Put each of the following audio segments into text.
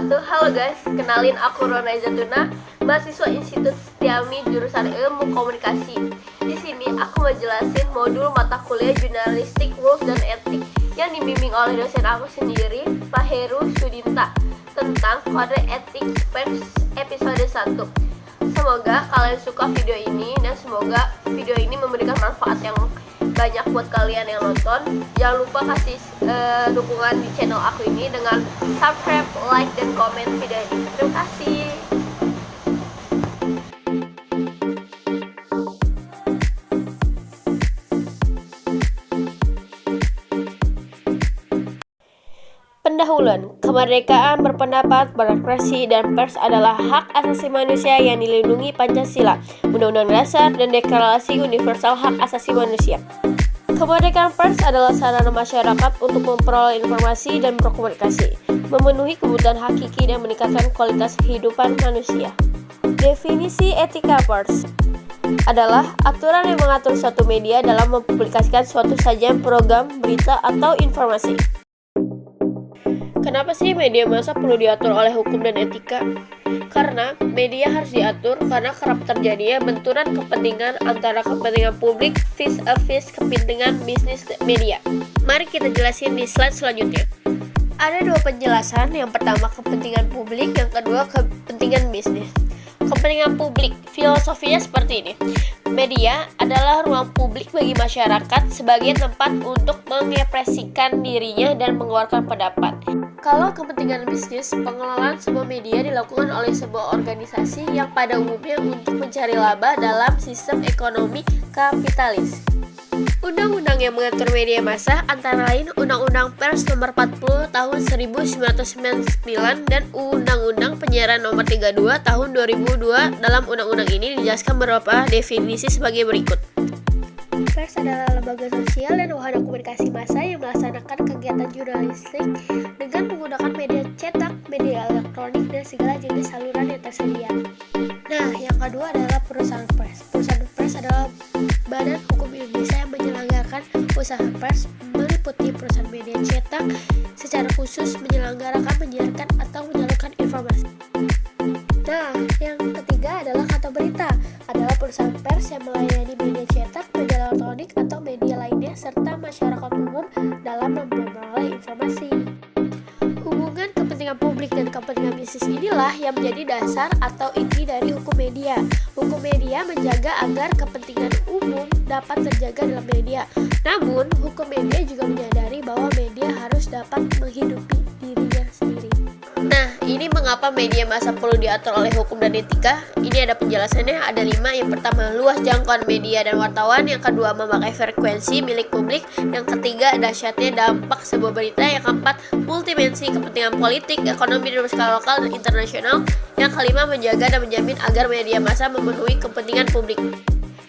wabarakatuh. Halo guys, kenalin aku Rona Zatuna, mahasiswa Institut Setiami jurusan Ilmu Komunikasi. Di sini aku mau jelasin modul mata kuliah Jurnalistik, Rules dan Etik yang dibimbing oleh dosen aku sendiri, Pak Heru Sudinta, tentang kode etik pers episode 1. Semoga kalian suka video ini dan semoga video ini memberikan manfaat yang banyak buat kalian yang nonton. Jangan lupa kasih dukungan di channel aku ini dengan subscribe, like, dan komen video ini. Terima kasih. Pendahuluan, kemerdekaan berpendapat, berekspresi, dan pers adalah hak asasi manusia yang dilindungi Pancasila, Undang-Undang Dasar, dan Deklarasi Universal Hak Asasi Manusia. Kemerdekaan pers adalah sarana masyarakat untuk memperoleh informasi dan berkomunikasi, memenuhi kebutuhan hakiki dan meningkatkan kualitas kehidupan manusia. Definisi etika pers adalah aturan yang mengatur suatu media dalam mempublikasikan suatu sajian program, berita, atau informasi. Kenapa sih media massa perlu diatur oleh hukum dan etika? Karena media harus diatur karena kerap terjadinya benturan kepentingan antara kepentingan publik vis-a-vis kepentingan bisnis media. Mari kita jelasin di slide selanjutnya. Ada dua penjelasan, yang pertama kepentingan publik, yang kedua kepentingan bisnis. Kepentingan publik, filosofinya seperti ini. Media adalah ruang publik bagi masyarakat sebagai tempat untuk mengekspresikan dirinya dan mengeluarkan pendapat. Kalau kepentingan bisnis, pengelolaan sebuah media dilakukan oleh sebuah organisasi yang pada umumnya untuk mencari laba dalam sistem ekonomi kapitalis. Undang-undang yang mengatur media massa antara lain Undang-Undang Pers Nomor 40 Tahun 1999 dan Undang-Undang Penyiaran Nomor 32 Tahun 2002. Dalam undang-undang ini dijelaskan beberapa definisi sebagai berikut. Pers adalah lembaga sosial dan wahana komunikasi massa yang melaksanakan kegiatan jurnalistik dengan menggunakan media cetak, media elektronik, dan segala jenis saluran yang tersedia. Nah, yang kedua adalah perusahaan pers. Perusahaan pers adalah badan hukum Indonesia yang menyelenggarakan usaha pers, meliputi perusahaan media cetak secara khusus menyelenggarakan, menyiarkan, atau menyalurkan informasi. Nah, yang ketiga adalah kantor berita, adalah perusahaan pers yang melayani media cetak, media elektronik, atau media lainnya serta masyarakat umum dalam memperoleh informasi. Hubungan kepentingan publik dan kepentingan bisnis inilah yang menjadi dasar atau inti dari hukum media. Hukum media menjaga agar kepentingan umum dapat terjaga dalam media. Namun, hukum media juga menyadari bahwa media harus dapat menghidupi dirinya sendiri. Nah, ini mengapa media massa perlu diatur oleh hukum dan etika? Ini ada penjelasannya, ada 5. Yang pertama, luas jangkauan media dan wartawan. Yang kedua, memakai frekuensi milik publik. Yang ketiga, dahsyatnya dampak sebuah berita. Yang keempat, multidimensi kepentingan politik, ekonomi dan skala lokal dan internasional. Yang kelima, menjaga dan menjamin agar media massa memenuhi kepentingan publik.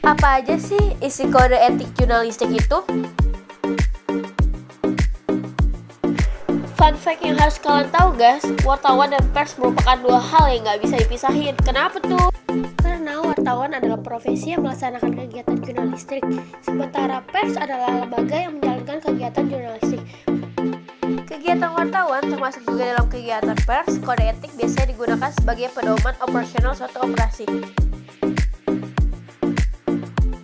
Apa aja sih isi kode etik jurnalistik itu? Fun fact yang harus kalian tahu guys, wartawan dan pers merupakan dua hal yang gak bisa dipisahin. Kenapa tuh? Karena wartawan adalah profesi yang melaksanakan kegiatan jurnalistik, sementara pers adalah lembaga yang menjalankan kegiatan jurnalistik. Kegiatan wartawan termasuk juga dalam kegiatan pers. Kode etik biasanya digunakan sebagai pedoman operasional suatu operasi.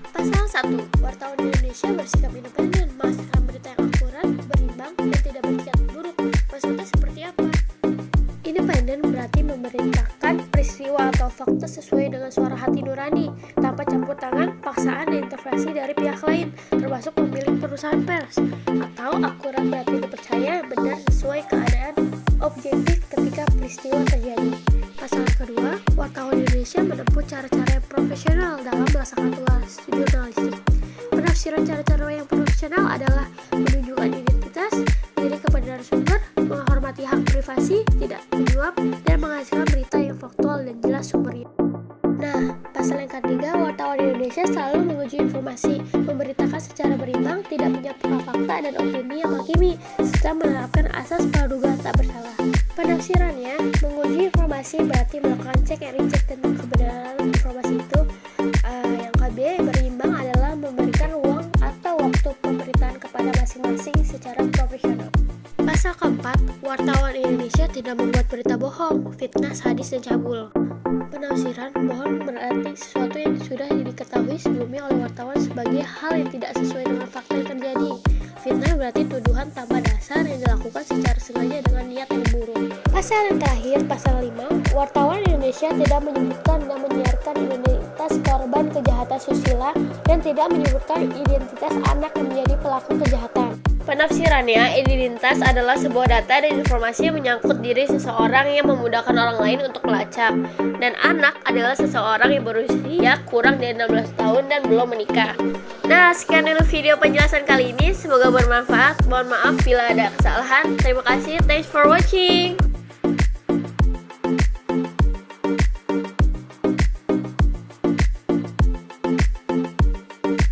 Pasal 1. Wartawan Indonesia bersikap independen, menghasilkan berita yang akurat, berimbang, dan tidak bersikap buruk. Maksudnya seperti apa? Independen berarti memerintahkan peristiwa atau fakta sesuai dengan suara hati nurani, tanpa campur tangan, paksaan, dan intervensi dari pihak lain, termasuk pemilik perusahaan pers. Atau akurat berarti dipercaya benar sesuai keadaan objektif ketika peristiwa terjadi. Pasal kedua, wartawan Indonesia menempuh cara-cara yang profesional dalam melaksanakan tugas jurnalistik. Penafsiran cara-cara yang profesional adalah menunjukkan identitas diri kepada narasumber, menghormati hak privasi, tidak menyuap, dan menghasilkan berita yang faktual dan jelas sumbernya. Nah, pasal yang ketiga, wartawan Indonesia selalu menguji informasi, memberitakan secara berimbang, tidak menyampaikan fakta dan opini yang menghakimi, serta menerapkan asas praduga tak bersalah. Penafsirannya, menguji informasi berarti melakukan cek and recheck tentang kebenaran informasi itu. Yang kedua, berimbang adalah memberikan ruang atau waktu pemberitaan kepada masing-masing secara profesional. Pasal keempat, 4. Wartawan Indonesia tidak membuat berita bohong, fitnah, sadis, dan cabul. Penafsiran bohong berarti sesuatu yang sudah diketahui sebelumnya oleh wartawan sebagai hal yang tidak sesuai dengan fakta yang terjadi. Fitnah berarti tuduhan tanpa dasar yang dilakukan secara sengaja dengan niat yang buruk. Pasal yang terakhir, pasal 5, wartawan Indonesia tidak menyebutkan dan menyiarkan identitas korban kejahatan susila dan tidak menyebutkan identitas anak yang menjadi pelaku kejahatan. Penafsirannya, identitas adalah sebuah data dan informasi yang menyangkut diri seseorang yang memudahkan orang lain untuk melacak. Dan anak adalah seseorang yang berusia kurang dari 16 tahun dan belum menikah. Nah, sekian dulu video penjelasan kali ini. Semoga bermanfaat. Mohon maaf bila ada kesalahan. Terima kasih. Thanks for watching.